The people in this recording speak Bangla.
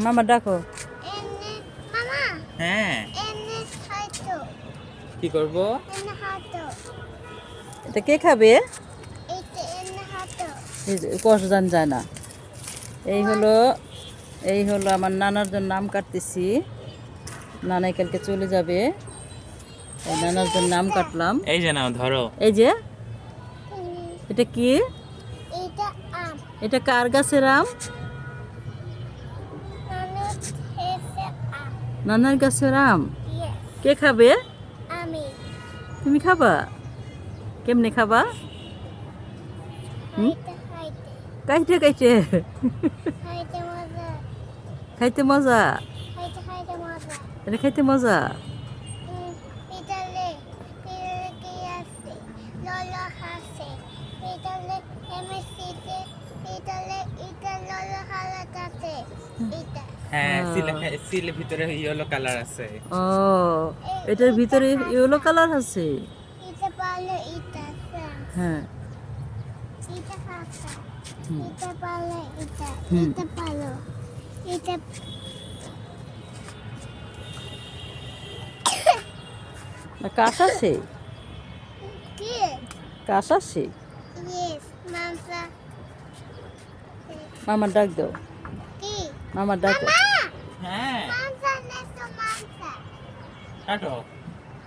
মামা ডাকো। এনে মামা হ্যাঁ এনে খাইতো কি করব? এনে হাতো এটা কে খাবে? এটা এনে হাতো কষদান যায় না। এই হলো আমার নানার জন্য নাম কাটতেছি। নানাই কালকে চলে যাবে, এই নানার জন্য নাম কাটলাম। এই যে নাও ধরো। এই যে এটা কি? এটা আম এটা কার গাছের আম? নানু খেয়েছে আম নানার গাছের আম। ইয়েস কে খাবে? আমি তুমি খাবা? কেমনে খাবা? খাইতে খাইতে কাইটে কাইটে খাইতে মজা খাইতে মজা। খাইতে খাইতে মজা এটা খাইতে মজা। পিটালে পিটালে কি আছে ললো হাসে পিটালে এমএসসিতে পিটালে এটা ললো হালাত আছে এটা হ্যাঁ সিলের ভিতরে ইয়েলো কালার আছে। ও, এটার ভিতরে ইয়েলো কালার আছে। এটা পালে এটা হ্যাঁ। এটা খাসা হুম। এটা পালে এটা হুম। এটা পালো এটা কাশ আছে, কি কাশ আছে। ইয়েস মামসা মামার ডাক দাও, কি মামার ডাক দাও। মামা হ্যাঁ মামসা নেছো মামসা কাটো।